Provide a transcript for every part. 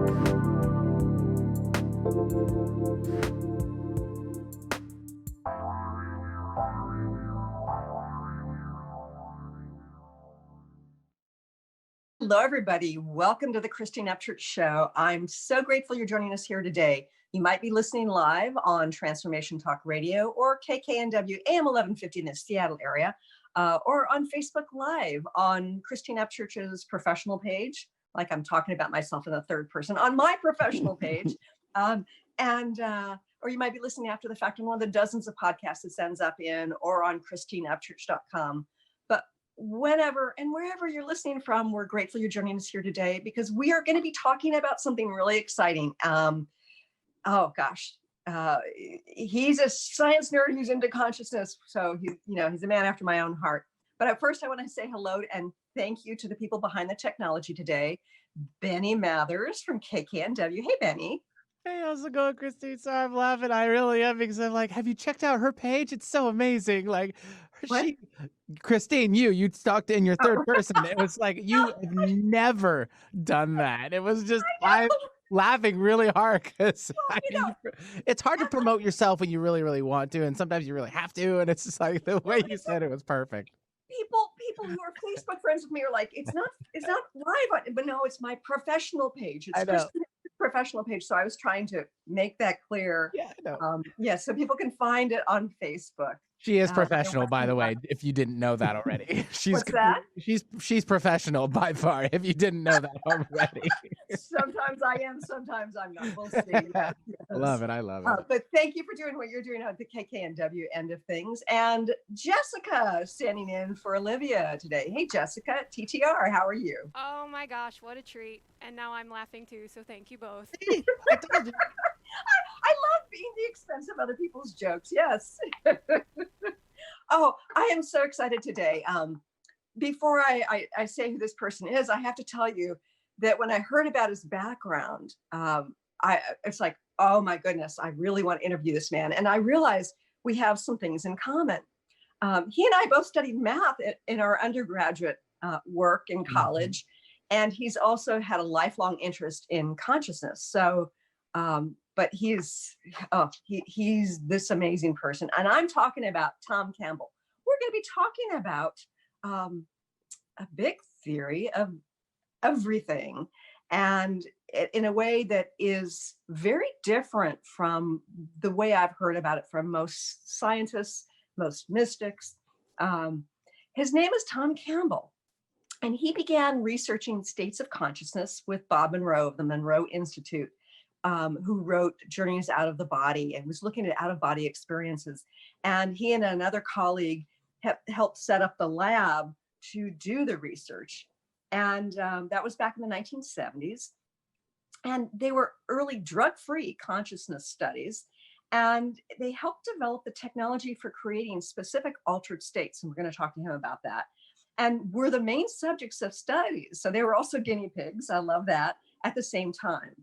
Hello, everybody. Welcome to the Christine Upchurch Show. I'm so grateful you're joining us here today. You might be listening live on Transformation Talk Radio or KKNW AM 1150 in the Seattle area, or on Facebook Live on Christine Upchurch's professional page, like I'm talking about myself in the third person, on my professional page. Or you might be listening after the fact on one of the dozens of podcasts this ends up in, or on ChristineUpchurch.com. Whenever and wherever you're listening from, we're grateful you're joining us here today because we are going to be talking about something really exciting. He's a science nerd who's into consciousness, so he's a man after my own heart. But at first, I want to say hello and thank you to the people behind the technology today. Benny Mathers from KKNW. Hey, Benny. Hey, how's it going, Christine? Sorry, I'm laughing. I really am because I'm like, have you checked out her page? It's so amazing. Like, Christine, you talked in your third person. It was like, you have never done that. It was just, I'm laughing really hard because it's hard to promote yourself when you really, really want to. And sometimes you really have to. And it's just like the way you said it was perfect. People who are Facebook friends with me are like, it's not live, but no, it's my professional page. It's Christine's professional page. So I was trying to make that clear. Yeah, I know. So people can find it on Facebook. She is professional, by the way, if you didn't know that already. What's that? She's professional by far, if you didn't know that already. Sometimes I am, sometimes I'm not. We'll see. Yes. I love it. But thank you for doing what you're doing at the KKNW end of things. And Jessica standing in for Olivia today. Hey, Jessica, TTR, how are you? Oh my gosh, what a treat. And now I'm laughing too, so thank you both. I told you. I love being the expense of other people's jokes. Yes. Oh, I am so excited today. Before I say who this person is, I have to tell you that when I heard about his background, it's like, oh my goodness, I really want to interview this man. And I realized we have some things in common. He and I both studied math in our undergraduate work in college. And he's also had a lifelong interest in consciousness. So, but he's this amazing person. And I'm talking about Tom Campbell. We're going to be talking about a big theory of everything, and in a way that is very different from the way I've heard about it from most scientists, most mystics. His name is Tom Campbell. And he began researching states of consciousness with Bob Monroe of the Monroe Institute, who wrote Journeys Out of the Body and was looking at out-of-body experiences. And he and another colleague helped set up the lab to do the research. And that was back in the 1970s. And they were early drug-free consciousness studies. And they helped develop the technology for creating specific altered states. And we're going to talk to him about that. And were the main subjects of studies. So they were also guinea pigs. I love that at the same time.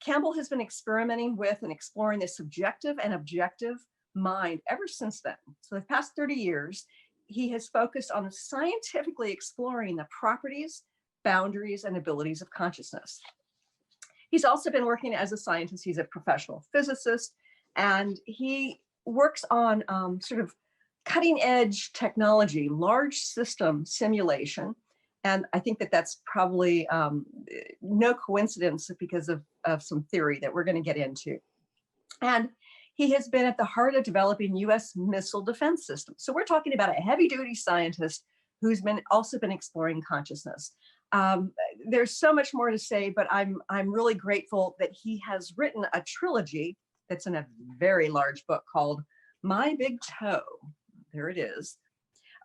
Campbell has been experimenting with and exploring the subjective and objective mind ever since then. So the past 30 years, he has focused on scientifically exploring the properties, boundaries, and abilities of consciousness. He's also been working as a scientist. He's a professional physicist, and he works on sort of cutting edge technology, large system simulation. And I think that that's probably no coincidence because of some theory that we're going to get into. And he has been at the heart of developing U.S. missile defense systems. So we're talking about a heavy duty scientist who's also been exploring consciousness. There's so much more to say, but I'm really grateful that he has written a trilogy that's in a very large book called My Big Toe. There it is.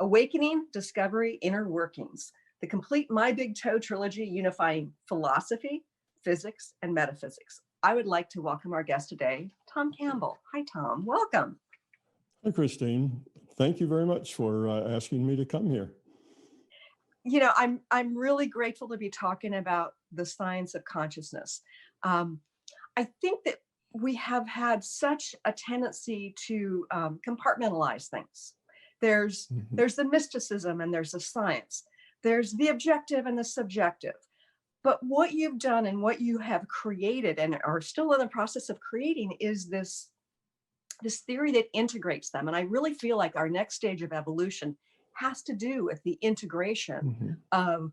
Awakening, Discovery, Inner Workings. The complete My Big Toe trilogy unifying philosophy, physics, and metaphysics. I would like to welcome our guest today, Tom Campbell. Hi, Tom. Welcome. Hi, Christine. Thank you very much for asking me to come here. You know, I'm really grateful to be talking about the science of consciousness. I think that we have had such a tendency to compartmentalize things. There's the mysticism and there's the science. There's the objective and the subjective. But what you've done and what you have created and are still in the process of creating is this theory that integrates them. And I really feel like our next stage of evolution has to do with the integration of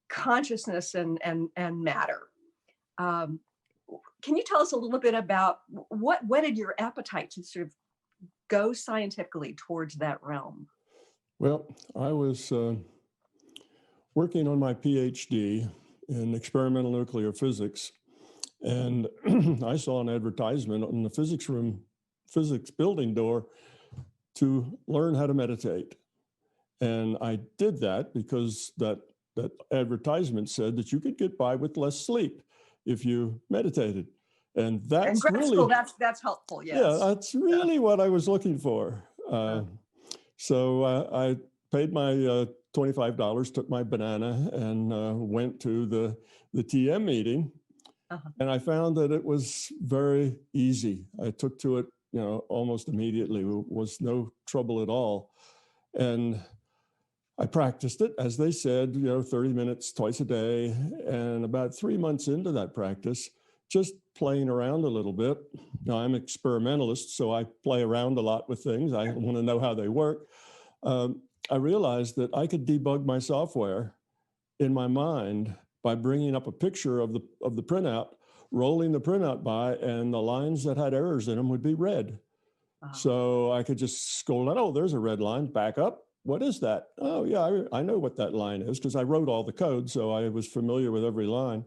consciousness and matter. Can you tell us a little bit about what whetted your appetite to sort of go scientifically towards that realm? Well, I was working on my PhD in experimental nuclear physics, and I saw an advertisement on the physics building door to learn how to meditate. And I did that because that advertisement said that you could get by with less sleep if you meditated. And that's really, that's helpful. Yes. Yeah, that's really what I was looking for. So I paid my $25, took my banana, and went to the TM meeting. And I found that it was very easy. I took to it, almost immediately. It was no trouble at all. And I practiced it, as they said, 30 minutes twice a day. And about 3 months into that practice, just playing around a little bit. Now, I'm an experimentalist, so I play around a lot with things. I want to know how they work. I realized that I could debug my software in my mind by bringing up a picture of the printout, rolling the printout by, and the lines that had errors in them would be red. So I could just scroll down. Oh, there's a red line. Back up. What is that? Oh, yeah, I know what that line is because I wrote all the code, so I was familiar with every line.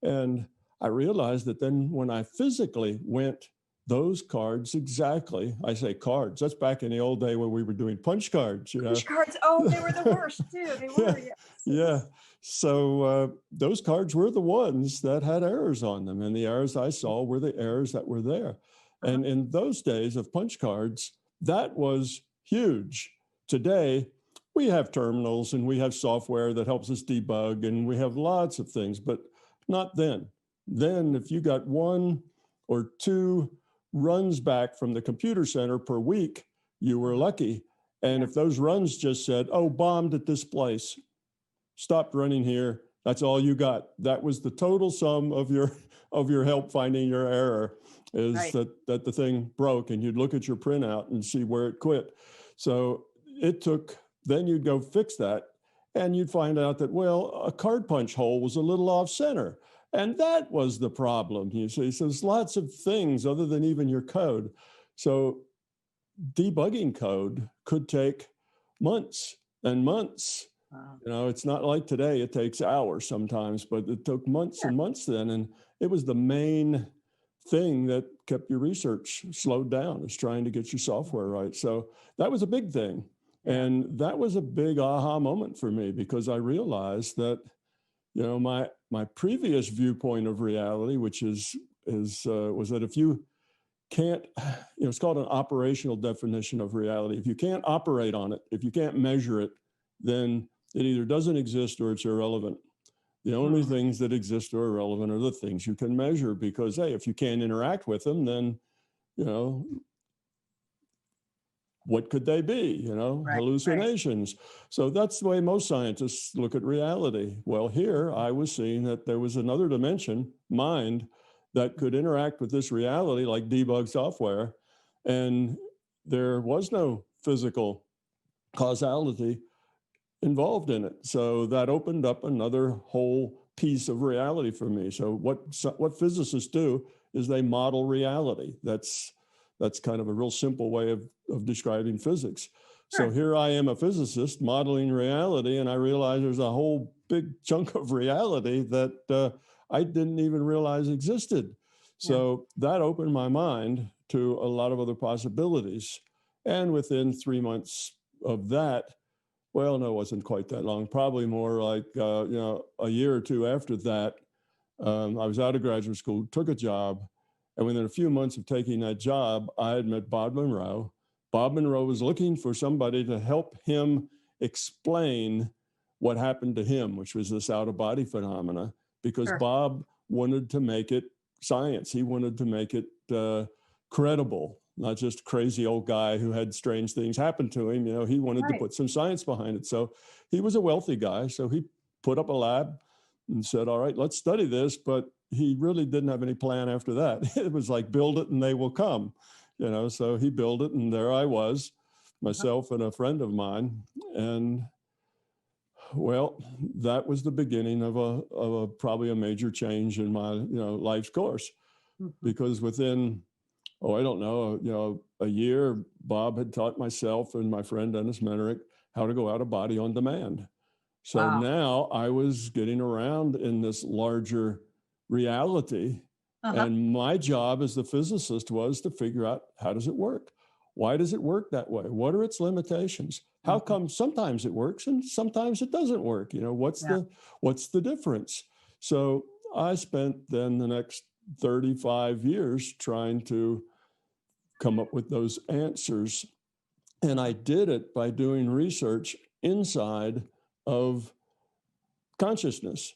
And I realized that then when I physically went those cards exactly, I say cards, that's back in the old day when we were doing punch cards. Punch cards, oh, they were the worst too. They were, yes. Yeah. So those cards were the ones that had errors on them. And the errors I saw were the errors that were there. And in those days of punch cards, that was huge. Today, we have terminals and we have software that helps us debug and we have lots of things, but not then. Then if you got 1 or 2 runs back from the computer center per week, you were lucky. And if those runs just said, oh, bombed at this place, stopped running here, that's all you got. That was the total sum of your help finding your error, is that the thing broke, and you'd look at your printout and see where it quit. So it took, then you'd go fix that, and you'd find out that, well, a card punch hole was a little off center. And that was the problem, you see. So there's lots of things other than even your code. So debugging code could take months and months. Wow. It's not like today, it takes hours sometimes, but it took months and months then. And it was the main thing that kept your research slowed down, is trying to get your software right. So that was a big thing. And that was a big aha moment for me, because I realized that, my previous viewpoint of reality, which was that if you can't, it's called an operational definition of reality. If you can't operate on it, if you can't measure it, then it either doesn't exist or it's irrelevant. The only things that exist or are relevant are the things you can measure, because, hey, if you can't interact with them, then, what could they be? Hallucinations. Right. So that's the way most scientists look at reality. Well, here I was seeing that there was another dimension, mind, that could interact with this reality like debug software. And there was no physical causality involved in it. So that opened up another whole piece of reality for me. So what physicists do is they model reality. That's kind of a real simple way of describing physics. Sure. So here I am, a physicist modeling reality, and I realize there's a whole big chunk of reality that I didn't even realize existed. So that opened my mind to a lot of other possibilities. And within 3 months of that, well, no, it wasn't quite that long, probably more like, a year or two after that, I was out of graduate school, took a job. And within a few months of taking that job, I had met Bob Monroe. Bob Monroe was looking for somebody to help him explain what happened to him, which was this out-of-body phenomena, because Bob wanted to make it science. He wanted to make it credible, not just a crazy old guy who had strange things happen to him. He wanted to put some science behind it. So he was a wealthy guy. So he put up a lab, and said, all right, let's study this. But he really didn't have any plan after that. It was like, build it and they will come, so he built it, and there I was, myself and a friend of mine. And well, that was the beginning of a probably a major change in my, life's course, because within, I don't know, a year, Bob had taught myself and my friend Dennis Menerick how to go out of body on demand. So now I was getting around in this larger reality. And my job as the physicist was to figure out, how does it work? Why does it work that way? What are its limitations? How come sometimes it works and sometimes it doesn't work? What's the difference? So I spent then the next 35 years trying to come up with those answers. And I did it by doing research inside of consciousness.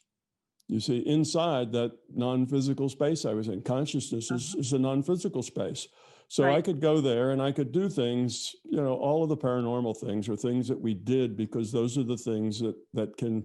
You see, inside that non-physical space I was in, consciousness is a non-physical space. So I could go there and I could do things, all of the paranormal things or things that we did, because those are the things that can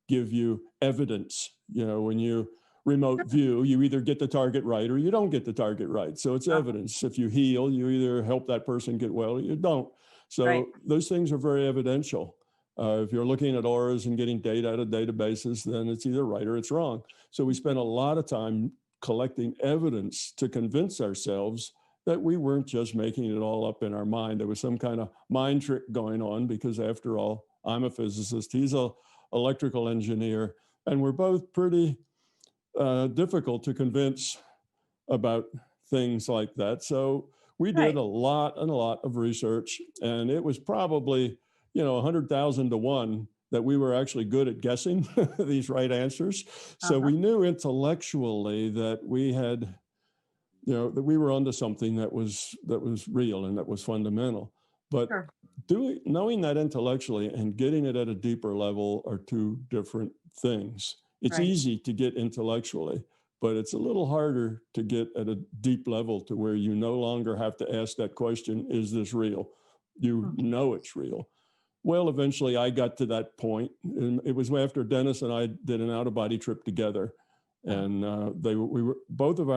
give you evidence. When you remote view, you either get the target right or you don't get the target right. So it's evidence. If you heal, you either help that person get well or you don't. So those things are very evidential. If you're looking at auras and getting data out of databases, then it's either right or it's wrong. So we spent a lot of time collecting evidence to convince ourselves that we weren't just making it all up in our mind. There was some kind of mind trick going on, because after all, I'm a physicist, he's an electrical engineer, and we're both pretty difficult to convince about things like that. So we did a lot of research, and it was probably 100,000 to 1 that we were actually good at guessing these right answers. So we knew intellectually that we had, that we were onto something that was real and that was fundamental. But knowing that intellectually and getting it at a deeper level are two different things. It's easy to get intellectually, but it's a little harder to get at a deep level to where you no longer have to ask that question, is this real? You know it's real. Well, eventually I got to that point, and it was after Dennis and I did an out-of-body trip together, and we were both of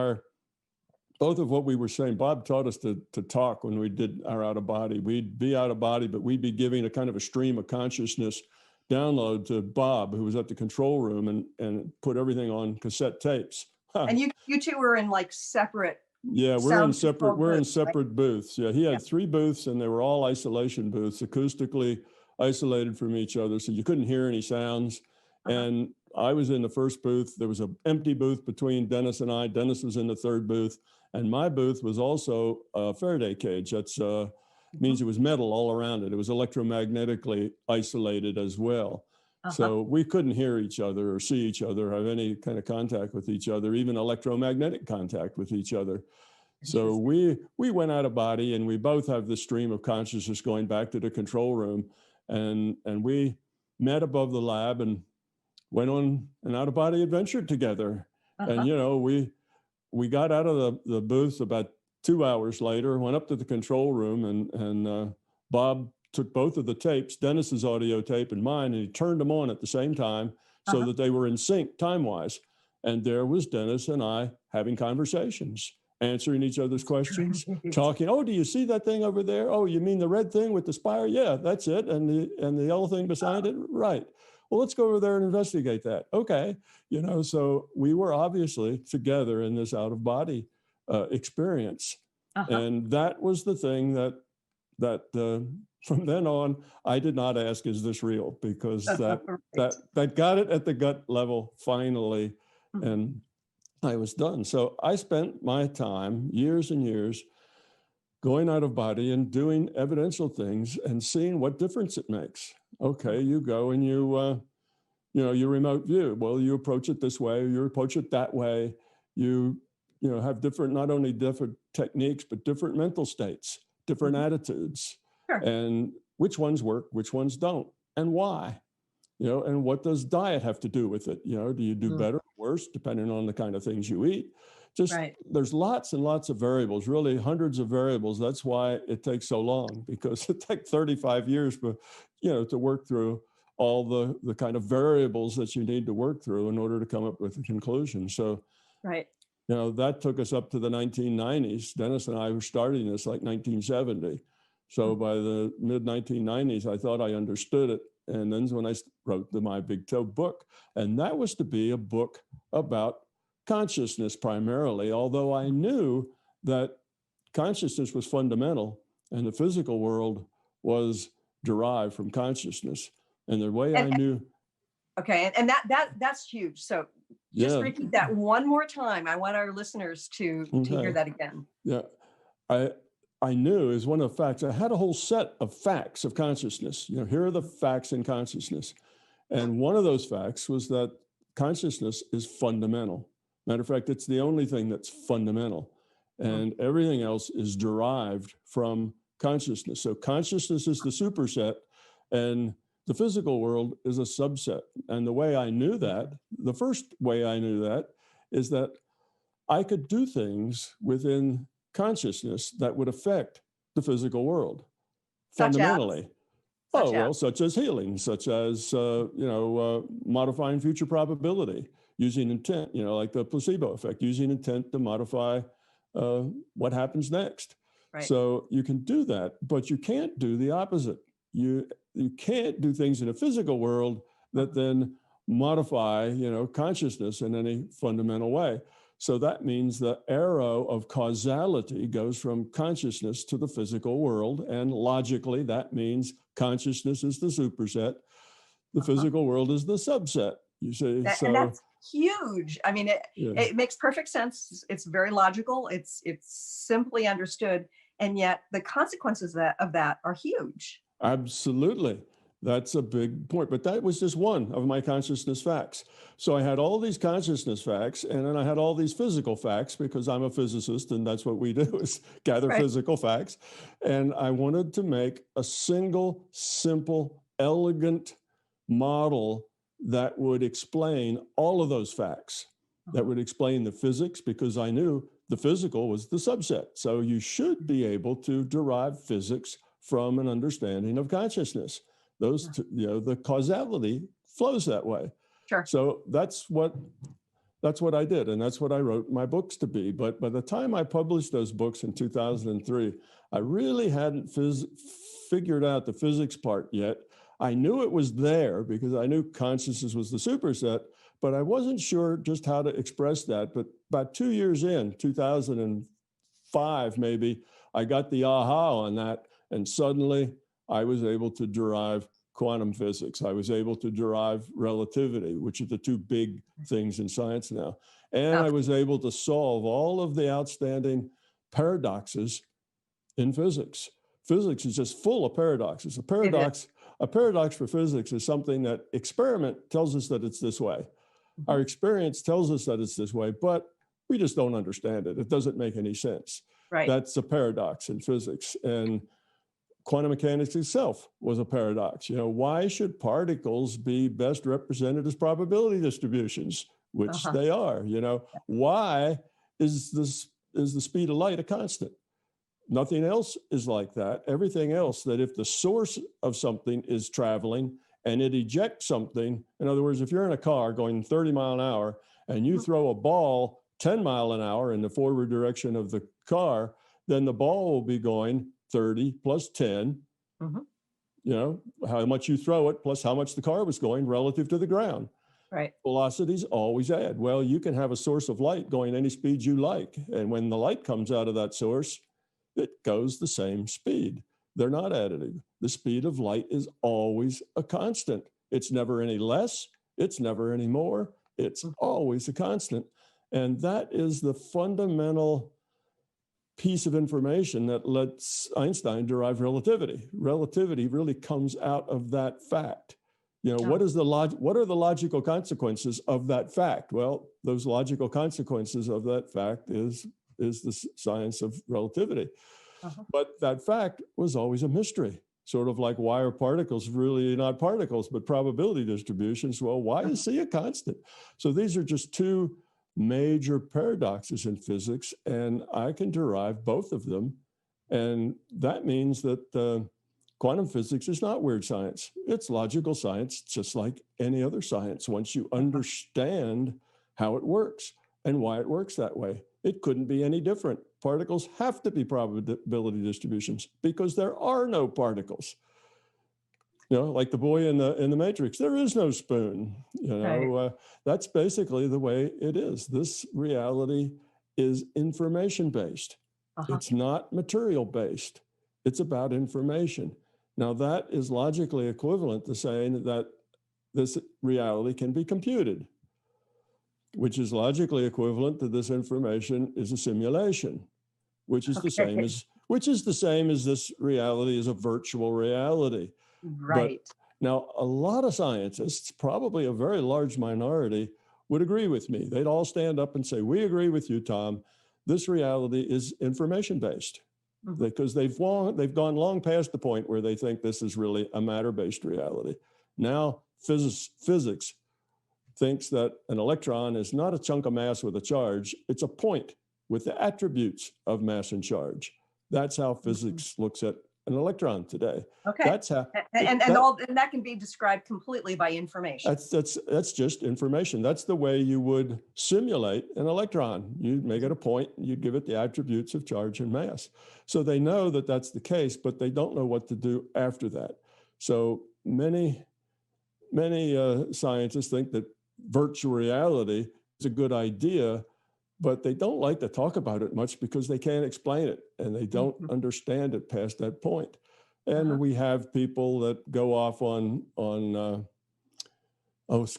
what we were saying. Bob taught us to talk when we did our out-of-body. We'd be out of body, but we'd be giving a kind of a stream of consciousness download to Bob, who was at the control room, and put everything on cassette tapes. And you two were in like separate. Yeah, we're in separate booths. Yeah, he had 3 booths, and they were all isolation booths, acoustically isolated from each other, so you couldn't hear any sounds. And I was in the first booth. There was an empty booth between Dennis and I. Dennis was in the third booth, and my booth was also a Faraday cage. That's means it was metal all around it. It was electromagnetically isolated as well. So we couldn't hear each other or see each other, have any kind of contact with each other, even electromagnetic contact with each other. So we went out of body, and we both have this stream of consciousness going back to the control room. And we met above the lab and went on an out of body adventure together. And, we got out of the booth about 2 hours later, went up to the control room, and Bob took both of the tapes, Dennis's audio tape and mine, and he turned them on at the same time so that they were in sync time-wise. And there was Dennis and I having conversations, answering each other's questions, talking. Oh, do you see that thing over there? Oh, you mean the red thing with the spire? Yeah, that's it. And the yellow thing beside it? Right. Well, let's go over there and investigate that. Okay. So we were obviously together in this out-of-body experience. And that was the thing that from then on, I did not ask, is this real? Because that got it at the gut level finally, and I was done. So I spent my time, years and years, going out of body and doing evidential things and seeing what difference it makes. Okay, you go and you remote view. Well, you approach it this way, you approach it that way. You have different, not only different techniques, but different mental states, different attitudes. And which ones work, which ones don't, and why, and what does diet have to do with it? Do you do better or worse, depending on the kind of things you eat? There's lots and lots of variables, really hundreds of variables. That's why it takes so long, because it takes 35 years, to work through all the kind of variables that you need to work through in order to come up with a conclusion. So, right. you know, that took us up to the 1990s. Dennis and I were starting this like 1970. So by the mid 1990s, I thought I understood it. And then when I wrote the My Big Toe book, and that was to be a book about consciousness primarily, although I knew that consciousness was fundamental and the physical world was derived from consciousness. And the way I knew. Okay, and that's huge. So just repeat that one more time. I want our listeners to hear that again. Yeah, I knew is one of the facts. I had a whole set of facts of consciousness. You know, here are the facts in consciousness. And one of those facts was that consciousness is fundamental. Matter of fact, it's the only thing that's fundamental. And everything else is derived from consciousness. So consciousness is the superset, and the physical world is a subset. And the way I knew that, the first way I knew that, is that I could do things within consciousness that would affect the physical world fundamentally. Such as healing, such as modifying future probability, using intent, like the placebo effect, using intent to modify what happens next. Right. So you can do that, but you can't do the opposite. You can't do things in a physical world that then modify, consciousness in any fundamental way. So that means the arrow of causality goes from consciousness to the physical world. And logically, that means consciousness is the superset. The physical world is the subset. You see, and that's huge. I mean, it makes perfect sense. It's very logical. It's simply understood. And yet the consequences of that are huge. Absolutely. That's a big point. But that was just one of my consciousness facts. So I had all these consciousness facts, and then I had all these physical facts, because I'm a physicist, and that's what we do, is gather physical facts. And I wanted to make a single, simple, elegant model that would explain all of those facts, that would explain the physics, because I knew the physical was the subset. So you should be able to derive physics from an understanding of consciousness. Those, the causality flows that way. Sure. So that's what I did, and that's what I wrote my books to be. But by the time I published those books in 2003, I really hadn't figured out the physics part yet. I knew it was there because I knew consciousness was the superset, but I wasn't sure just how to express that. But about 2 years in, 2005 maybe, I got the aha on that, and suddenly I was able to derive quantum physics. I was able to derive relativity, which are the two big things in science now. And I was able to solve all of the outstanding paradoxes in physics. Physics is just full of paradoxes. A paradox for physics is something that experiment tells us that it's this way. Our experience tells us that it's this way, but we just don't understand it. It doesn't make any sense. Right. That's a paradox in physics. And quantum mechanics itself was a paradox. Why should particles be best represented as probability distributions, which they are? Why is the speed of light a constant? Nothing else is like that. Everything else, that if the source of something is traveling and it ejects something, in other words, if you're in a car going 30 mile an hour and you throw a ball 10 mile an hour in the forward direction of the car, then the ball will be going 30 plus 10, how much you throw it plus how much the car was going relative to the ground. Right. Velocities always add. Well, you can have a source of light going any speed you like. And when the light comes out of that source, it goes the same speed. They're not additive. The speed of light is always a constant. It's never any less. It's never any more. It's always a constant. And that is the fundamental piece of information that lets Einstein derive relativity. Relativity really comes out of that fact. What are the logical consequences of that fact? Well, those logical consequences of that fact is the science of relativity. But that fact was always a mystery, sort of like, why are particles really not particles, but probability distributions? Well, why is C a constant? So these are just two major paradoxes in physics, and I can derive both of them. And that means that quantum physics is not weird science. It's logical science, just like any other science. Once you understand how it works and why it works that way, it couldn't be any different. Particles have to be probability distributions because there are no particles. You know, like the boy in the Matrix, there is no spoon. You know, that's basically the way it is. This reality is information based. It's not material based. It's about information. Now, that is logically equivalent to saying that this reality can be computed, which is logically equivalent to this information is a simulation, which is the same as this reality is a virtual reality. Right. But now, a lot of scientists, probably a very large minority, would agree with me. They'd all stand up and say, we agree with you, Tom. This reality is information-based, because they've gone long past the point where they think this is really a matter-based reality. Now, physics thinks that an electron is not a chunk of mass with a charge. It's a point with the attributes of mass and charge. That's how physics looks at an electron today. Okay. That's how, and that can be described completely by information. That's just information. That's the way you would simulate an electron. You'd make it a point, you'd give it the attributes of charge and mass. So they know that that's the case, but they don't know what to do after that. So many scientists think that virtual reality is a good idea, but they don't like to talk about it much because they can't explain it and they don't understand it past that point. And we have people that go off on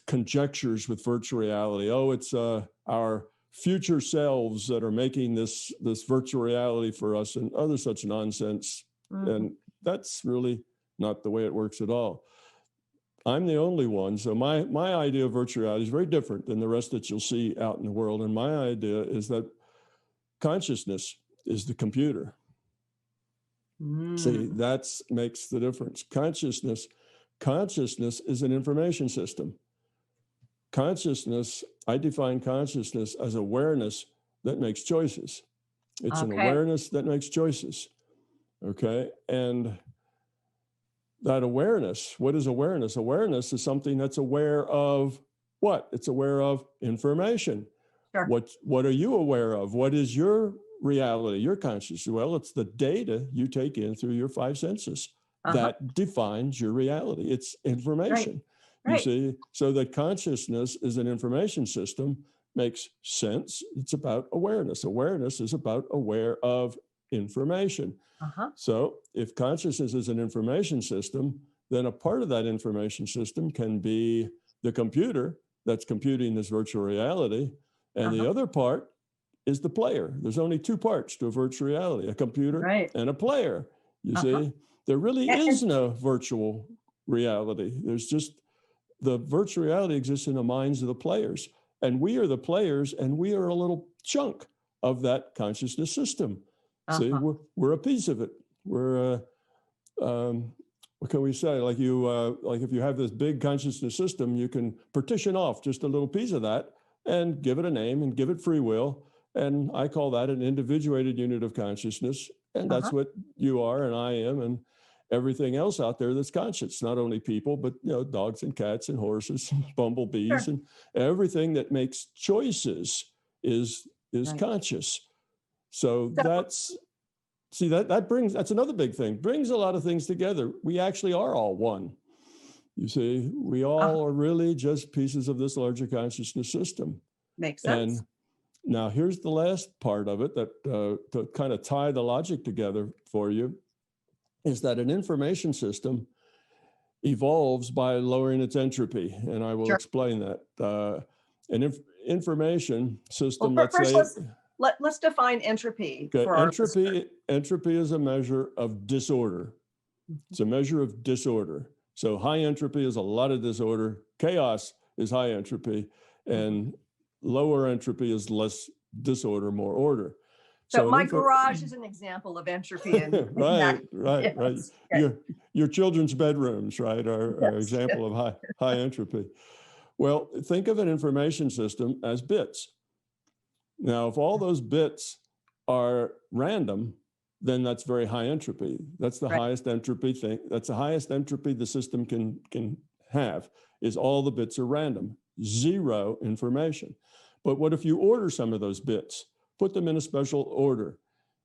conjectures with virtual reality. Oh, it's our future selves that are making this virtual reality for us and other such nonsense. And that's really not the way it works at all. I'm the only one. So my idea of virtual reality is very different than the rest that you'll see out in the world. And my idea is that consciousness is the computer. See, that makes the difference. Consciousness is an information system. Consciousness, I define consciousness as awareness that makes choices. It's an awareness that makes choices. Okay. And that awareness, what is awareness? Awareness is something that's aware of what? It's aware of information. Sure. What are you aware of? What is your reality, your consciousness? Well, it's the data you take in through your five senses that defines your reality. It's information. Right. You see, so that consciousness is an information system makes sense. It's about awareness. Awareness is about aware of information. So if consciousness is an information system, then a part of that information system can be the computer that's computing this virtual reality. And the other part is the player. There's only two parts to a virtual reality, a computer and a player. You see, there really is no virtual reality. There's just the virtual reality exists in the minds of the players. And we are the players, and we are a little chunk of that consciousness system. See, we're a piece of it. We're, what can we say? Like if you have this big consciousness system, you can partition off just a little piece of that and give it a name and give it free will. And I call that an individuated unit of consciousness. And that's what you are and I am and everything else out there that's conscious. Not only people, but dogs and cats and horses, and bumblebees, and everything that makes choices is conscious. So that's another big thing, brings a lot of things together. We actually are all one. You see, we all are really just pieces of this larger consciousness system. Makes sense. And now here's the last part of it that to kind of tie the logic together for you is that an information system evolves by lowering its entropy. And I will explain that. An information system, let's define entropy. Okay. Entropy is a measure of disorder. It's a measure of disorder. So high entropy is a lot of disorder. Chaos is high entropy, and lower entropy is less disorder, more order. So my garage is an example of entropy. Right. Your children's bedrooms, right, are an example of high entropy. Well, think of an information system as bits. Now, if all those bits are random, then that's very high entropy. That's the Right. highest entropy thing. That's the highest entropy the system can have, is all the bits are random, zero information. But what if you order some of those bits, put them in a special order?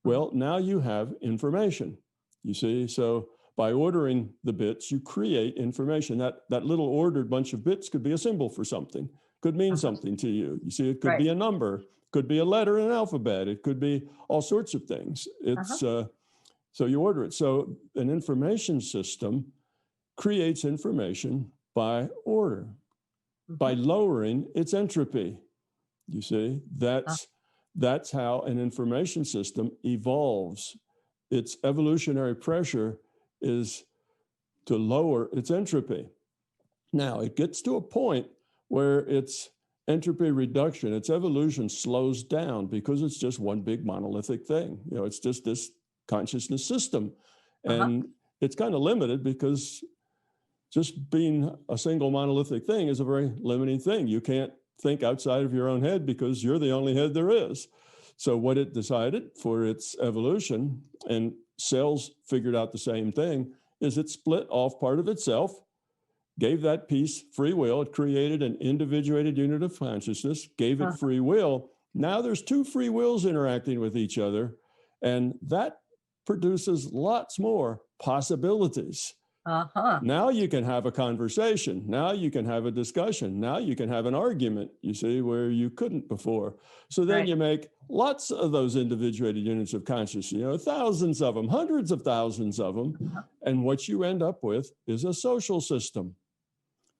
Well, now you have information, you see? So by ordering the bits, you create information. That little ordered bunch of bits could be a symbol for something, could mean something to you. You see, it could be a number, could be a letter in an alphabet. It could be all sorts of things. It's so you order it. So an information system creates information by order, by lowering its entropy. You see, that's how an information system evolves. Its evolutionary pressure is to lower its entropy. Now, it gets to a point where its entropy reduction, its evolution slows down because it's just one big monolithic thing. You know, it's just this consciousness system. And it's kind of limited because just being a single monolithic thing is a very limiting thing. You can't think outside of your own head because you're the only head there is. So what it decided for its evolution, and cells figured out the same thing, is it split off part of itself, gave that piece free will. It created an individuated unit of consciousness, gave it free will. Now there's two free wills interacting with each other, and that produces lots more possibilities. Now you can have a conversation. Now you can have a discussion. Now you can have an argument, you see, where you couldn't before. So then you make lots of those individuated units of consciousness, you know, thousands of them, hundreds of thousands of them. And what you end up with is a social system.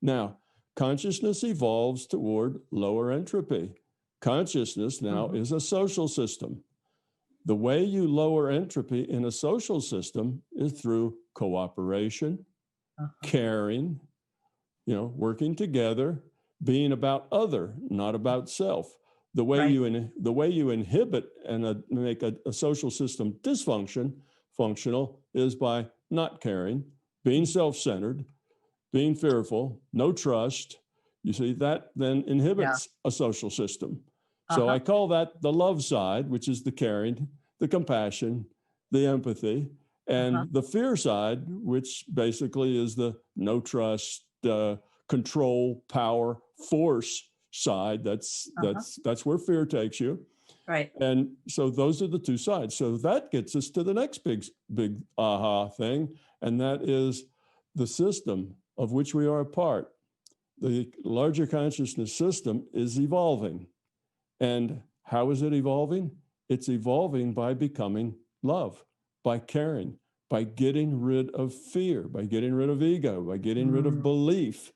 Now, consciousness evolves toward lower entropy. Consciousness now is a social system. The way you lower entropy in a social system is through cooperation, caring, you know, working together, being about other, not about self. The way you inhibit and make a social system functional is by not caring, being self-centered, being fearful, no trust. You see, that then inhibits a social system. So I call that the love side, which is the caring, the compassion, the empathy, and the fear side, which basically is the no trust, control, power, force side. That's where fear takes you. Right. And so those are the two sides. So that gets us to the next big aha thing, and that is the system of which we are a part. The larger consciousness system is evolving. And how is it evolving? It's evolving by becoming love, by caring, by getting rid of fear, by getting rid of ego, by getting rid of belief.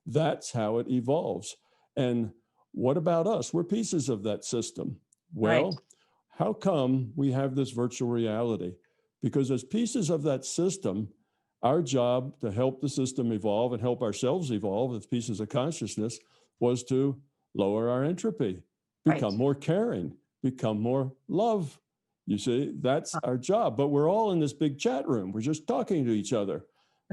That's how it evolves. And what about us? We're pieces of that system. Well, how come we have this virtual reality? Because as pieces of that system, our job to help the system evolve and help ourselves evolve as pieces of consciousness was to lower our entropy, become more caring, become more love. You see, that's our job. But we're all in this big chat room. We're just talking to each other.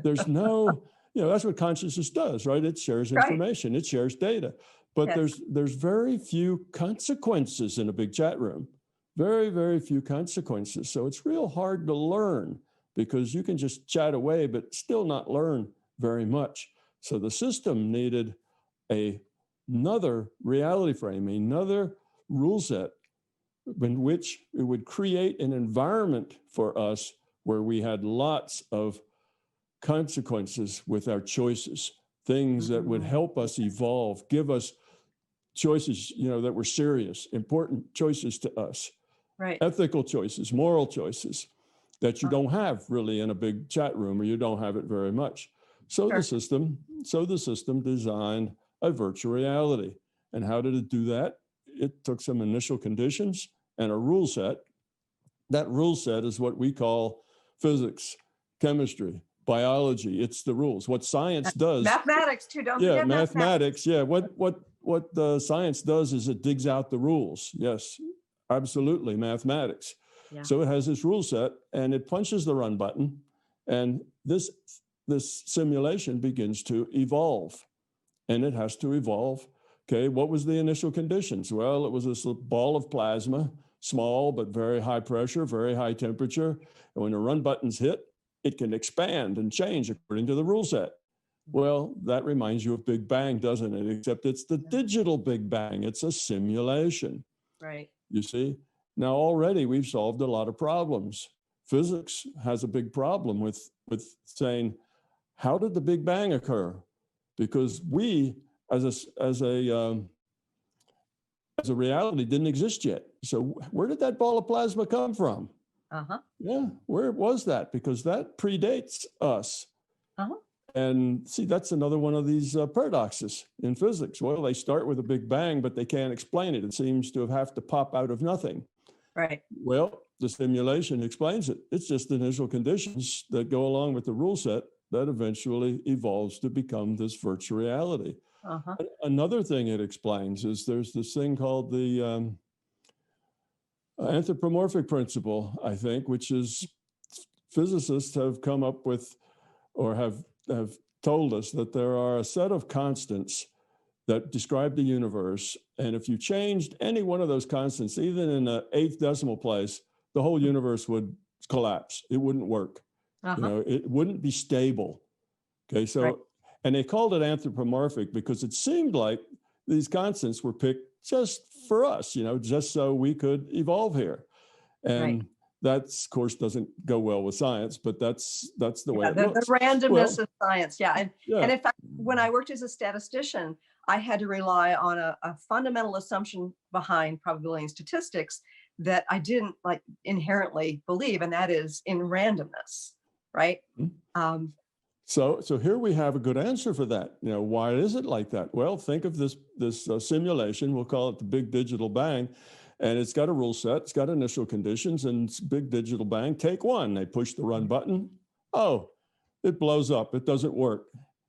There's no, you know, that's what consciousness does, right? It shares information, it shares data. But there's very few consequences in a big chat room. Very, very few consequences. So it's real hard to learn because you can just chat away, but still not learn very much. So the system needed another reality frame, another rule set in which it would create an environment for us where we had lots of consequences with our choices, things that would help us evolve, give us choices, you know, that were serious, important choices to us, ethical choices, moral choices that you don't have really in a big chat room, or you don't have it very much. So the system designed a virtual reality. And how did it do that? It took some initial conditions and a rule set. That rule set is what we call physics, chemistry, biology. It's the rules. What science does. Mathematics too, don't forget mathematics. Yeah, what the science does is it digs out the rules. Yes, absolutely, mathematics. Yeah. So it has this rule set and it punches the run button, and this simulation begins to evolve, and it has to evolve. Okay, what was the initial conditions? Well, it was this ball of plasma small, but very high pressure, very high temperature. And when the run button's hit, it can expand and change according to the rule set. Well, that reminds you of Big Bang, doesn't it? Except it's the digital Big Bang. It's a simulation. Right. You see? Now, already we've solved a lot of problems. Physics has a big problem with saying, how did the Big Bang occur? Because we, as a reality, didn't exist yet. So where did that ball of plasma come from? Yeah, where was that? Because that predates us. And see, that's another one of these paradoxes in physics. Well, they start with a Big Bang, but they can't explain it. It seems to have to pop out of nothing. Right. Well, the simulation explains it. It's just the initial conditions that go along with the rule set that eventually evolves to become this virtual reality. Another thing it explains is there's this thing called the Anthropomorphic Principle, I think, which is physicists have come up with or have told us that there are a set of constants that describe the universe. And if you changed any one of those constants, even in the 8th decimal place, the whole universe would collapse. It wouldn't work. You know, it wouldn't be stable. Okay, so, and they called it anthropomorphic because it seemed like these constants were picked just for us, you know, just so we could evolve here. And that, of course, doesn't go well with science, but that's the way it looks. The randomness of science, And in fact, when I worked as a statistician, I had to rely on a fundamental assumption behind probability and statistics that I didn't like inherently believe, and that is in randomness, right? So here we have a good answer for that. You know, why is it like that? Well, think of this simulation. We'll call it the Big Digital Bang. And it's got a rule set, it's got initial conditions, and it's Big Digital Bang. Take one. They push the run button. Oh, it blows up. It doesn't work.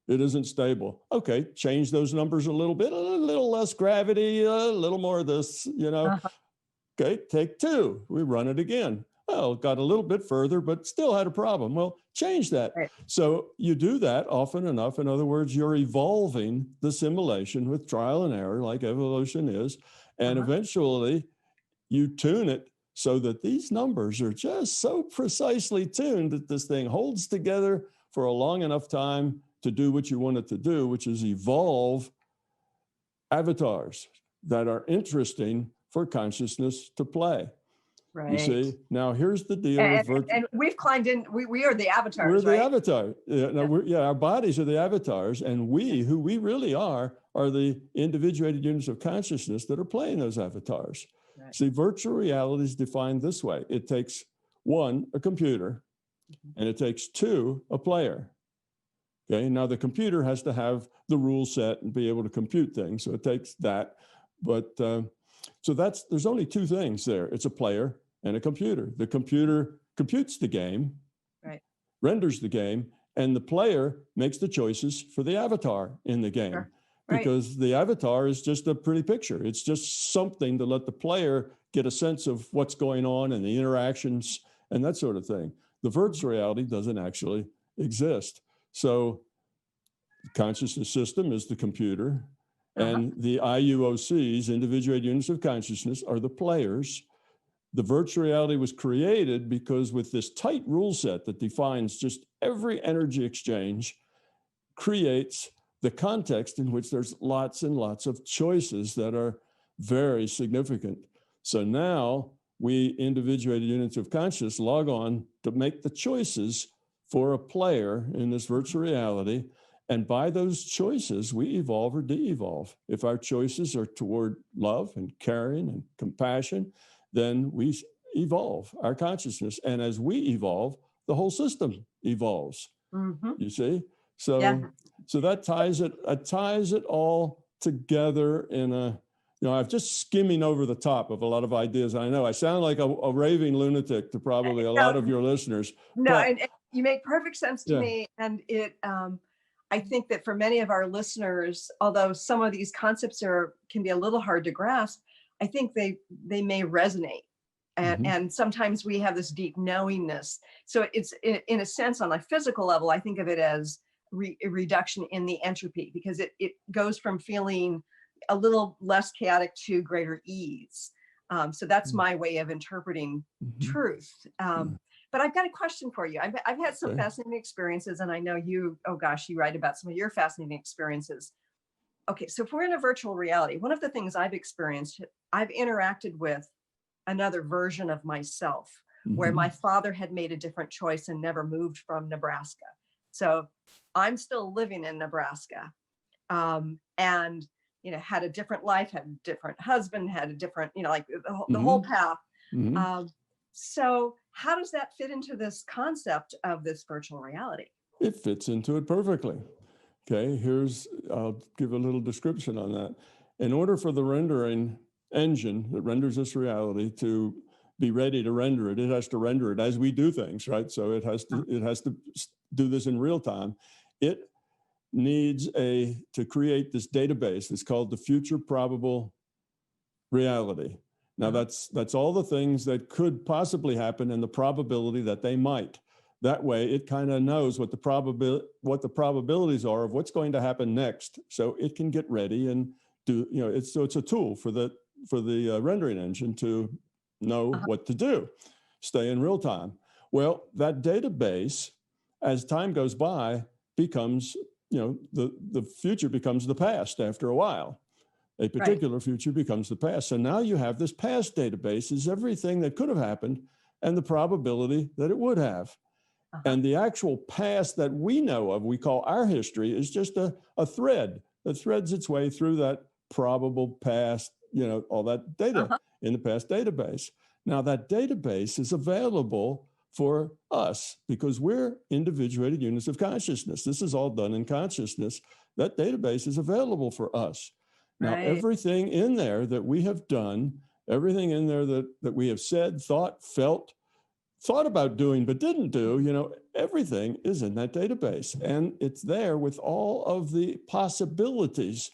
It isn't stable. Okay, change those numbers a little bit, a little less gravity, a little more of this, you know. Okay, take two. We run it again. Well, got a little bit further, but still had a problem. Well, change that. So you do that often enough. In other words, you're evolving the simulation with trial and error, like evolution is. And eventually, you tune it so that these numbers are just so precisely tuned that this thing holds together for a long enough time to do what you want it to do, which is evolve avatars that are interesting for consciousness to play. Right. You see, now here's the deal with virtual. And we've climbed in, we are the avatars, We're the avatar. Our bodies are the avatars, and who we really are the individuated units of consciousness that are playing those avatars. See, virtual reality is defined this way. It takes one, a computer, and it takes two, a player. Okay, now the computer has to have the rule set and be able to compute things. So it takes that. But so there's only two things there. It's a player and a computer. The computer computes the game, renders the game, and the player makes the choices for the avatar in the game. Because the avatar is just a pretty picture. It's just something to let the player get a sense of what's going on and the interactions and that sort of thing. The virtual reality doesn't actually exist. So the consciousness system is the computer, and the IUOCs, individuated units of consciousness, are the players. The virtual reality was created because with this tight rule set that defines just every energy exchange, creates the context in which there's lots and lots of choices that are very significant. So now we individuated units of consciousness log on to make the choices for a player in this virtual reality. And by those choices, we evolve or de-evolve. If our choices are toward love and caring and compassion, then we evolve our consciousness. And as we evolve, the whole system evolves. You see? So that ties it all together in a, I'm just skimming over the top of a lot of ideas. I know I sound like a raving lunatic to probably a lot of your listeners. No, and you make perfect sense to me. And I think that for many of our listeners, although some of these concepts can be a little hard to grasp, I think they may resonate. And sometimes we have this deep knowingness. So it's in a sense, on a physical level, I think of it as a reduction in the entropy, because it goes from feeling a little less chaotic to greater ease. So that's my way of interpreting truth. But I've got a question for you. I've had some fascinating experiences, and I know you, oh gosh, you write about some of your fascinating experiences. Okay, so if we're in a virtual reality, one of the things I've experienced, I've interacted with another version of myself where my father had made a different choice and never moved from Nebraska. So I'm still living in Nebraska, and, you know, had a different life, had a different husband, had a different, you know, like the whole path. So how does that fit into this concept of this virtual reality? It fits into it perfectly. Okay, I'll give a little description on that. In order for the rendering engine that renders this reality to be ready to render it, it has to render it as we do things, right? So it has to do this in real time. It needs to create this database. It's called the future probable reality. Now that's all the things that could possibly happen and the probability that they might. That way it kind of knows what the probabilities are of what's going to happen next, so it can get ready and do, you know, it's a tool for the rendering engine to know what to do, stay in real time. Well, that database, as time goes by, becomes, you know, the future becomes the past after a while. A particular future becomes the past. So now you have this past database is everything that could have happened and the probability that it would have. And the actual past that we know of, we call our history, is just a thread that threads its way through that probable past, you know, all that data in the past database. Now that database is available for us because we're individuated units of consciousness. This is all done in consciousness. That database is available for us. Now, everything in there that we have done, everything in there that we have said, thought, felt, thought about doing, but didn't do, you know, everything is in that database. And it's there with all of the possibilities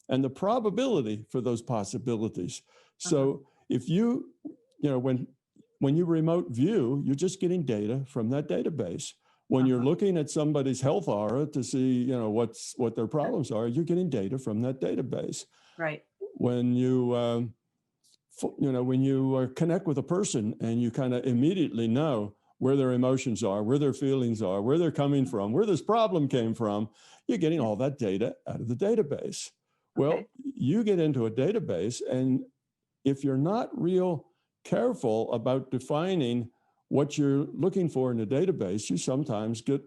and the probability for those possibilities. So if you know, when you remote view, you're just getting data from that database. When you're looking at somebody's health aura to see, you know, what their problems are, you're getting data from that database. Right. When you when you connect with a person and you kind of immediately know where their emotions are, where their feelings are, where they're coming from, where this problem came from, you're getting all that data out of the database. Well, you get into a database, and if you're not real careful about defining what you're looking for in a database, you sometimes get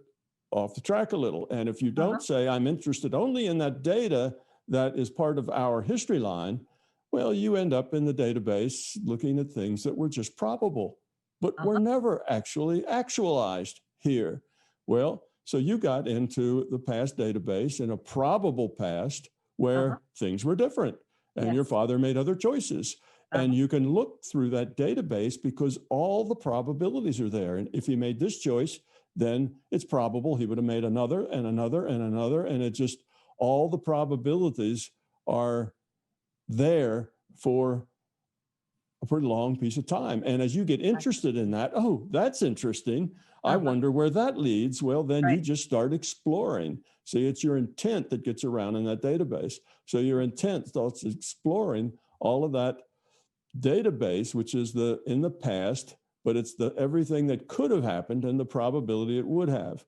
off the track a little. And if you don't say, I'm interested only in that data that is part of our history line, well, you end up in the database looking at things that were just probable, but were never actually actualized here. Well, so you got into the past database in a probable past where things were different and your father made other choices. And you can look through that database because all the probabilities are there. And if he made this choice, then it's probable he would have made another and another and another. And it just, all the probabilities are there for a pretty long piece of time. And as you get interested in that, oh, that's interesting. I wonder where that leads. Well, then you just start exploring. See, it's your intent that gets around in that database. So your intent starts exploring all of that database, which is in the past, but it's everything that could have happened and the probability it would have.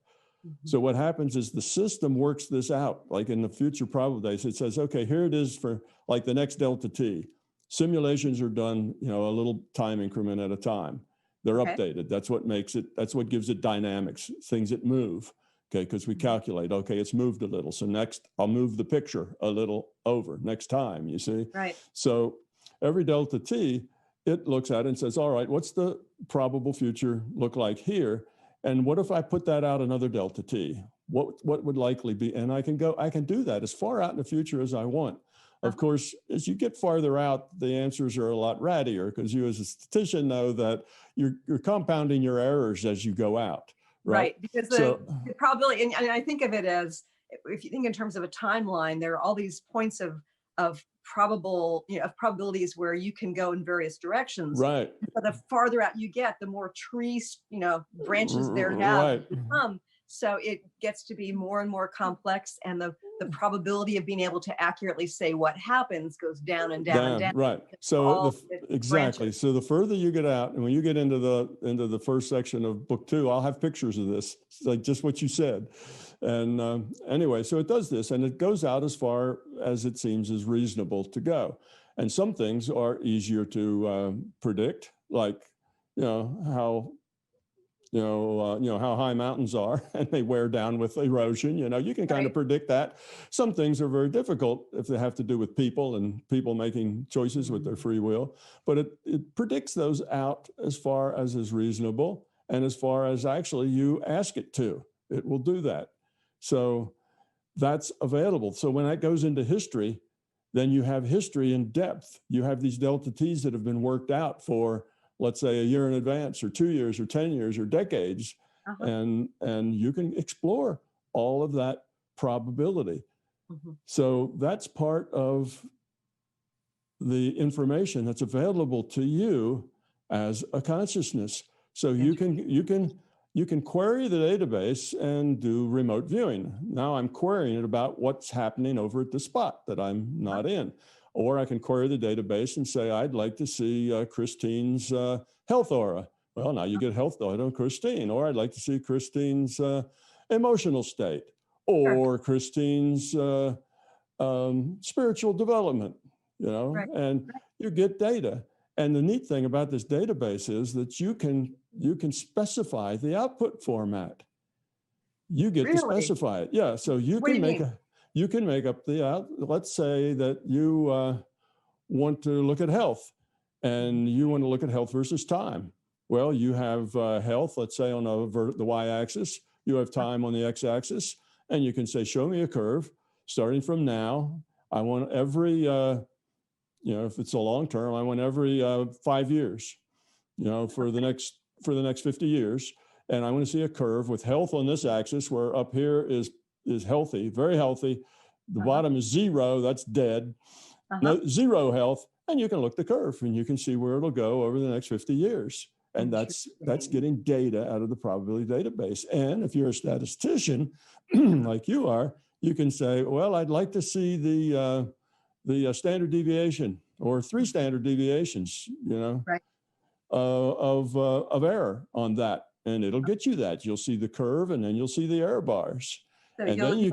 So what happens is the system works this out, like in the future probable days. It says, okay, here it is for like the next delta t. Simulations are done, you know, a little time increment at a time. They're updated. That's what makes it, that's what gives it dynamics, things that move. Okay, because we calculate, okay, it's moved a little. So next, I'll move the picture a little over next time, you see? Right. So every delta t, it looks at it and says, all right, what's the probable future look like here? And what if I put that out another delta t? What would likely be? And I can do that as far out in the future as I want. Of course, as you get farther out, the answers are a lot rattier because you as a statistician know that you're compounding your errors as you go out. Right. Because the probability, and I think of it as, if you think in terms of a timeline, there are all these points of probable, you know, of probabilities where you can go in various directions. Right. But the farther out you get, the more trees, you know, branches there have become. So it gets to be more and more complex, and the probability of being able to accurately say what happens goes down and down and down. Right. So exactly. Branches. So the further you get out, and when you get into the first section of book 2, I'll have pictures of this, like just what you said. And anyway, so it does this, and it goes out as far as it seems is reasonable to go. And some things are easier to predict, like how how high mountains are, and they wear down with erosion. You can kind of predict that. Some things are very difficult if they have to do with people and people making choices with their free will. But it predicts those out as far as is reasonable, and as far as actually you ask it to, it will do that. So that's available. So when that goes into history, then you have history in depth. You have these delta T's that have been worked out for, let's say, a year in advance, or 2 years, or 10 years, or decades. And you can explore all of that probability. So that's part of the information that's available to you as a consciousness. So you can query the database and do remote viewing. Now I'm querying it about what's happening over at the spot that I'm not in. Or I can query the database and say, I'd like to see Christine's health aura. Well, now you get health data on Christine. Or I'd like to see Christine's emotional state, or Christine's spiritual development, and you get data. And the neat thing about this database is that you can specify the output format. You get to specify it. Yeah, so you can make you can make up let's say that you want to look at health, and you want to look at health versus time. Well, you have health, let's say, on the y-axis. You have time on the x-axis, and you can say, show me a curve starting from now. I want every, if it's a long term, I want every 5 years, for the next 50 years. And I want to see a curve with health on this axis, where up here is healthy, very healthy. The bottom is 0, that's dead. No, 0 health, and you can look the curve, and you can see where it'll go over the next 50 years. And that's getting data out of the probability database. And if you're a statistician, like you are, you can say, well, I'd like to see the standard deviation, or 3 standard deviations, of error on that. And it'll get you that. You'll see the curve, and then you'll see the error bars. So and then you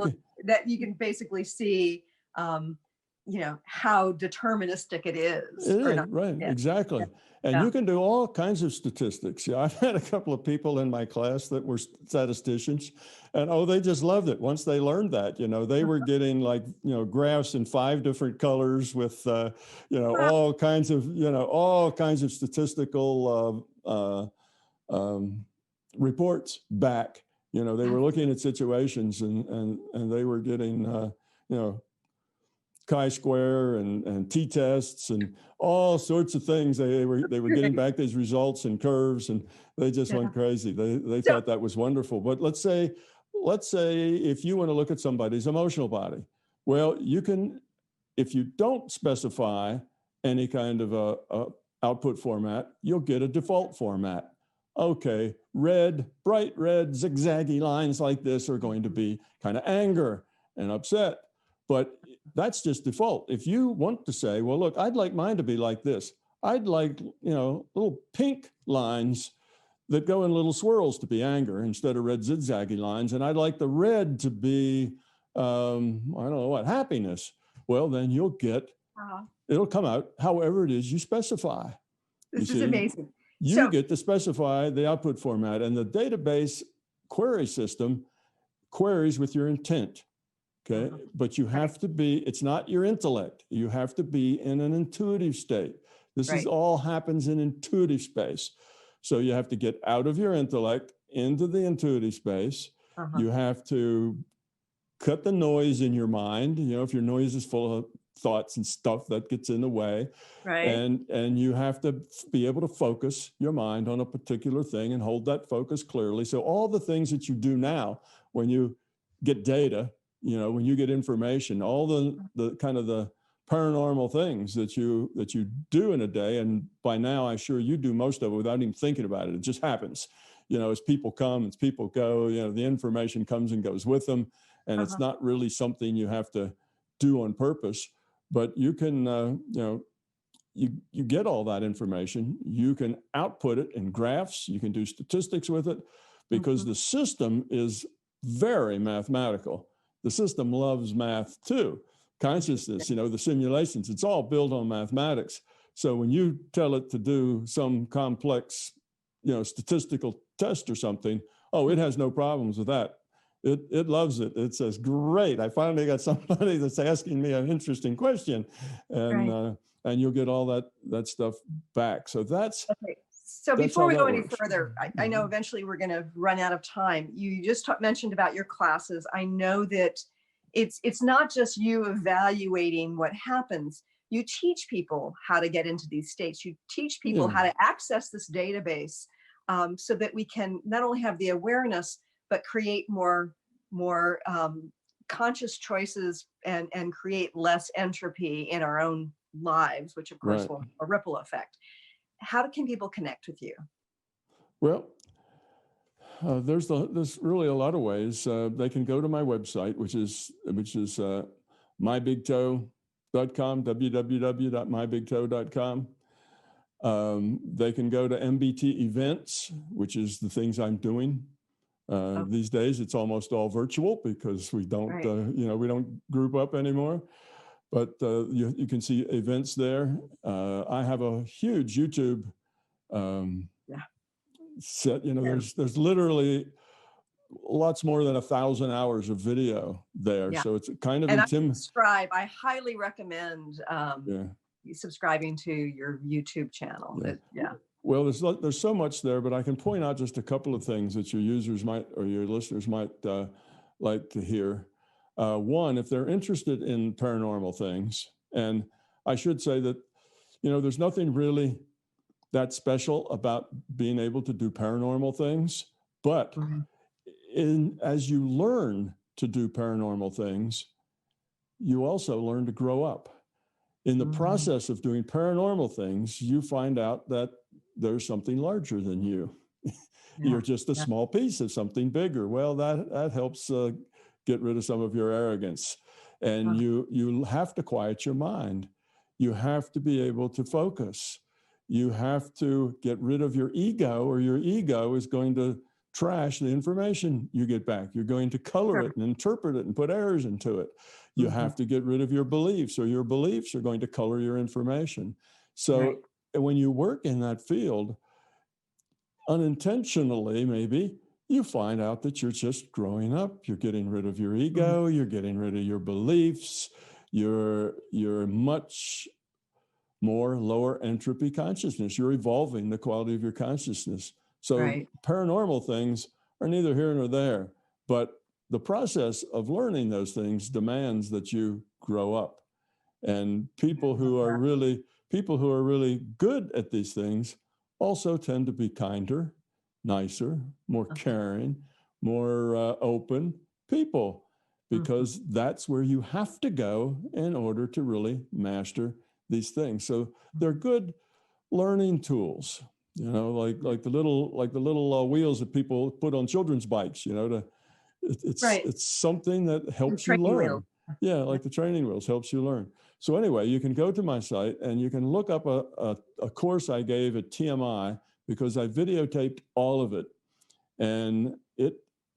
can basically see, how deterministic it is. Right, exactly. And you can do all kinds of statistics. Yeah, I've had a couple of people in my class that were statisticians, and they just loved it. Once they learned that, they were getting graphs in 5 different colors with, all kinds of statistical reports back. They were looking at situations, and they were getting, chi-square and t-tests and all sorts of things. They were getting back these results and curves, and they just went crazy. They thought that was wonderful. But let's say if you want to look at somebody's emotional body, well, you can, if you don't specify any kind of a output format, you'll get a default format. Okay, bright red zigzaggy lines like this are going to be kind of anger and upset. But that's just default. If you want to say, well, look, I'd like mine to be like this. I'd like, little pink lines that go in little swirls to be anger instead of red zigzaggy lines. And I'd like the red to be, happiness. Well, then you'll get, it'll come out however it is you specify. This is amazing. You get to specify the output format, and the database query system queries with your intent. Okay, but you have to be, it's not your intellect. You have to be in an intuitive state. This is all happens in intuitive space. So you have to get out of your intellect into the intuitive space. You have to cut the noise in your mind. If your noise is full of thoughts and stuff, that gets in the way. And you have to be able to focus your mind on a particular thing and hold that focus clearly. So all the things that you do now, when you get data, when you get information, all the kind of the paranormal things that you do in a day, and by now I'm sure you do most of it without even thinking about it. It just happens. as people come, as people go, the information comes and goes with them. And it's not really something you have to do on purpose, but you can, you get all that information. You can output it in graphs. You can do statistics with it, because the system is very mathematical. The system loves math too. Consciousness, the simulations, it's all built on mathematics. So when you tell it to do some complex, statistical test or something, it has no problems with that. It loves it. It says, great, I finally got somebody that's asking me an interesting question. And and you'll get all that stuff back. So that's okay. So before we go any further, I know eventually we're going to run out of time. You just mentioned about your classes. I know that it's not just you evaluating what happens. You teach people how to get into these states. You teach people how to access this database, so that we can not only have the awareness, but create more conscious choices and create less entropy in our own lives, which of course will have a ripple effect. How can people connect with you? Well, there's really a lot of ways. They can go to my website, which is mybigtoe.com, www.mybigtoe.com. They can go to MBT events, which is the things I'm doing. These days, it's almost all virtual because we don't, we don't group up anymore. But you can see events there. I have a huge YouTube set. There's literally lots more than 1,000 hours of video there. So it's kind of subscribe. I highly recommend subscribing to your YouTube channel. Well, there's so much there, but I can point out just a couple of things that your users might, or your listeners might like to hear. One, if they're interested in paranormal things, and I should say that, there's nothing really that special about being able to do paranormal things, but as you learn to do paranormal things, you also learn to grow up. In the process of doing paranormal things, you find out that there's something larger than you. You're just a small piece of something bigger. Well, that helps get rid of some of your arrogance. And you have to quiet your mind. You have to be able to focus. You have to get rid of your ego, or your ego is going to trash the information you get back. You're going to color it and interpret it and put errors into it. You have to get rid of your beliefs, or your beliefs are going to color your information. So when you work in that field, unintentionally, maybe, you find out that you're just growing up. You're getting rid of your ego. You're getting rid of your beliefs. You're much more lower entropy consciousness. You're evolving the quality of your consciousness. So paranormal things are neither here nor there, but the process of learning those things demands that you grow up. And people who are really good at these things also tend to be kinder, nicer, more caring, more open people, because that's where you have to go in order to really master these things. So they're good learning tools, like the little wheels that people put on children's bikes, it's something that helps you learn. Yeah, like the training wheels helps you learn. So anyway, you can go to my site and you can look up a course I gave at TMI, because I videotaped all of it. And it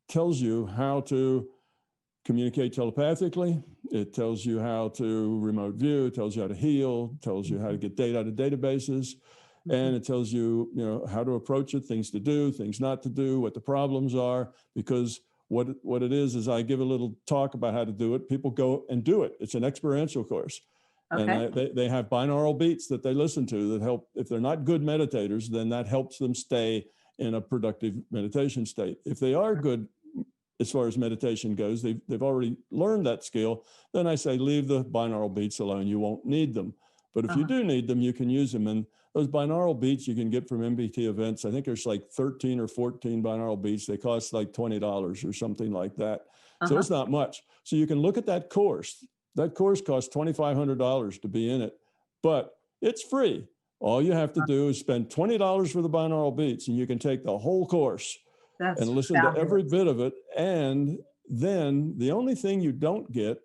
tells you how to communicate telepathically. It tells you how to remote view. It tells you how to heal. It tells you how to get data out of databases. And it tells you, how to approach it, things to do, things not to do, what the problems are. Because what it is I give a little talk about how to do it. People go and do it. It's an experiential course. And they have binaural beats that they listen to that help. If they're not good meditators, then that helps them stay in a productive meditation state. If they are good as far as meditation goes, they've already learned that skill, then I say leave the binaural beats alone. You won't need them. But if you do need them, you can use them. And those binaural beats you can get from MBT events. I think there's like 13 or 14 binaural beats. They cost like $20 or something like that. So it's not much. So you can look at that course. That course costs $2,500 to be in it, but it's free. All you have to do is spend $20 for the binaural beats, and you can take the whole course That's and listen fabulous. to every bit of it. And then the only thing you don't get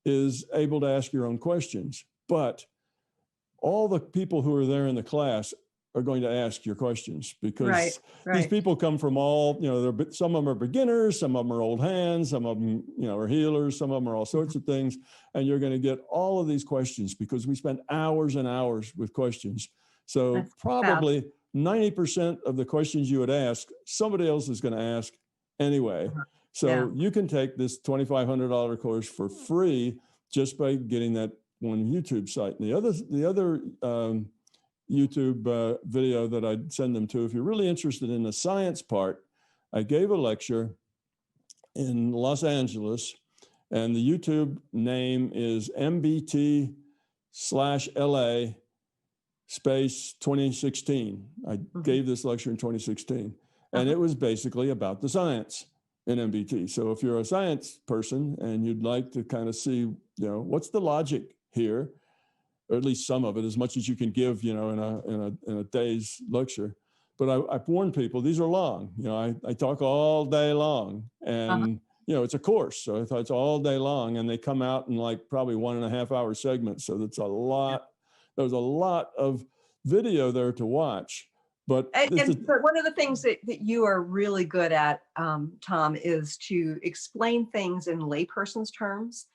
is able to ask your own questions. But all the people who are there in the class are going to ask your questions, because these people come from all, some of them are beginners, some of them are old hands, some of them, are healers, some of them are all sorts of things. And you're going to get all of these questions because we spend hours and hours with questions. So that's probably 90% of the questions you would ask, somebody else is going to ask anyway. So you can take this $2,500 course for free just by getting that one YouTube site. And the other YouTube video that I'd send them to, if you're really interested in the science part, I gave a lecture in Los Angeles, and the YouTube name is MBT/LA space 2016. I gave this lecture in 2016, and it was basically about the science in MBT. So if you're a science person and you'd like to kind of see, what's the logic here, or at least some of it, as much as you can give, in a day's lecture. But I warn people, these are long. I talk all day long, and it's a course, so I thought it's all day long, and they come out in like probably 1.5 hour segments. So that's a lot. There's a lot of video there to watch. But one of the things that you are really good at, Tom, is to explain things in layperson's terms.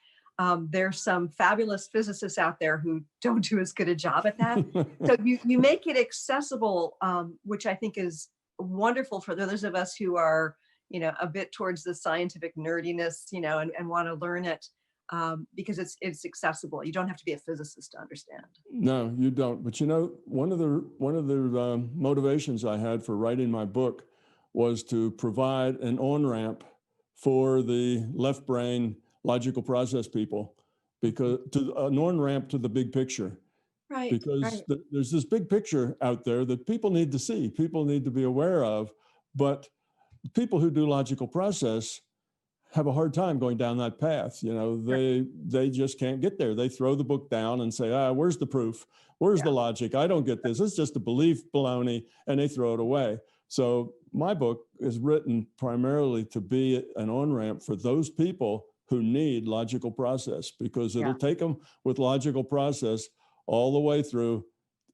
There's some fabulous physicists out there who don't do as good a job at that. So you make it accessible, which I think is wonderful for those of us who are, a bit towards the scientific nerdiness, and want to learn it, because it's accessible. You don't have to be a physicist to understand. No, you don't. But one of the motivations I had for writing my book was to provide an on-ramp for the left brain logical process people, because to an on-ramp to the big picture. Right. Because there's this big picture out there that people need to see, people need to be aware of, but people who do logical process have a hard time going down that path. They just can't get there. They throw the book down and say, where's the proof? Where's the logic? I don't get this. It's just a belief baloney, and they throw it away. So my book is written primarily to be an on-ramp for those people who need logical process, because it'll take them with logical process all the way through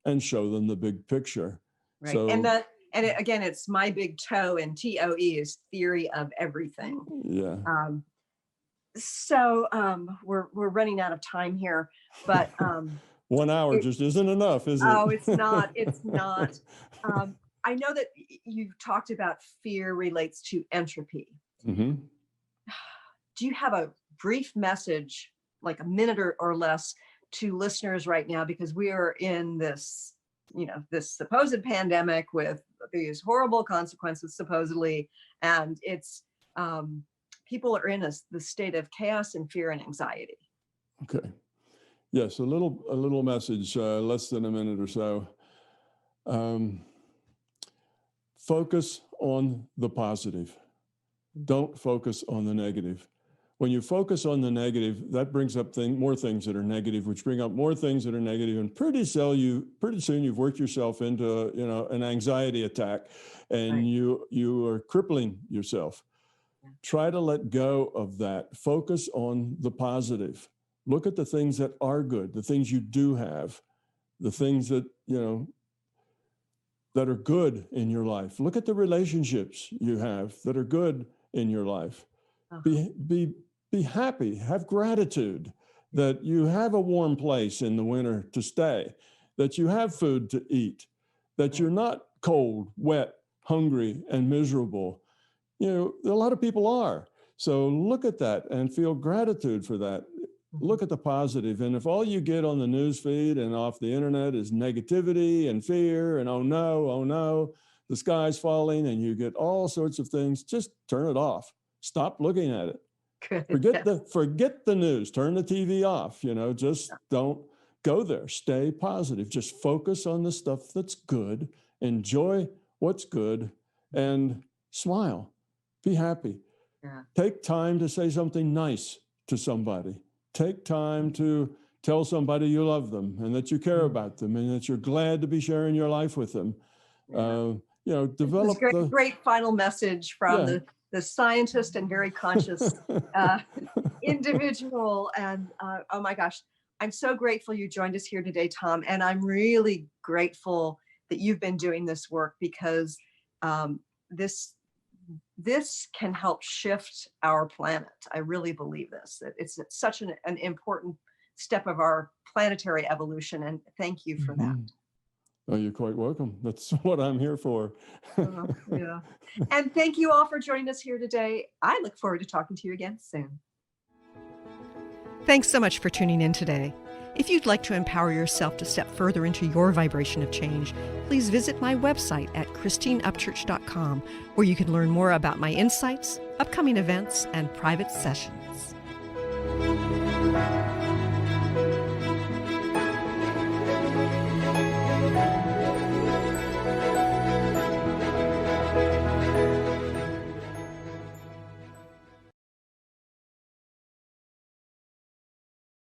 and show them the big picture. Right. So, again, it's my big toe, and TOE is theory of everything. Yeah. So we're running out of time here, but 1 hour just isn't enough, is it? Oh, it's not. It's not. I know that you've talked about fear relates to entropy. Mm-hmm. Do you have a brief message, like a minute or less, to listeners right now? Because we are in this, this supposed pandemic with these horrible consequences, supposedly, and it's people are in the state of chaos and fear and anxiety. Okay. Yes, a little message, less than a minute or so. Focus on the positive. Don't focus on the negative. When you focus on the negative, that brings up more things that are negative, which bring up more things that are negative, and pretty soon you've worked yourself into an anxiety attack, and you are crippling yourself. Try to let go of that. Focus on the positive. Look at the things that are good, the things you do have, the things that that are good in your life. Look at the relationships you have that are good in your life. Be happy, have gratitude that you have a warm place in the winter to stay, that you have food to eat, that you're not cold, wet, hungry, and miserable. A lot of people are. So look at that and feel gratitude for that. Look at the positive. And if all you get on the news feed and off the internet is negativity and fear and oh no, the sky's falling, and you get all sorts of things, just turn it off. Stop looking at it. Forget the news. Turn the TV off. Just don't go there. Stay positive. Just focus on the stuff that's good. Enjoy what's good, and smile. Be happy. Take time to say something nice to somebody. Take time to tell somebody you love them and that you care about them and that you're glad to be sharing your life with them. Develop great final message from the scientist and very conscious individual. And oh my gosh, I'm so grateful you joined us here today, Tom. And I'm really grateful that you've been doing this work, because this can help shift our planet. I really believe this. It's such an important step of our planetary evolution. And thank you for that. Oh, you're quite welcome. That's what I'm here for. Yeah. And thank you all for joining us here today. I look forward to talking to you again soon. Thanks so much for tuning in today. If you'd like to empower yourself to step further into your vibration of change, please visit my website at christineupchurch.com, where you can learn more about my insights, upcoming events, and private sessions.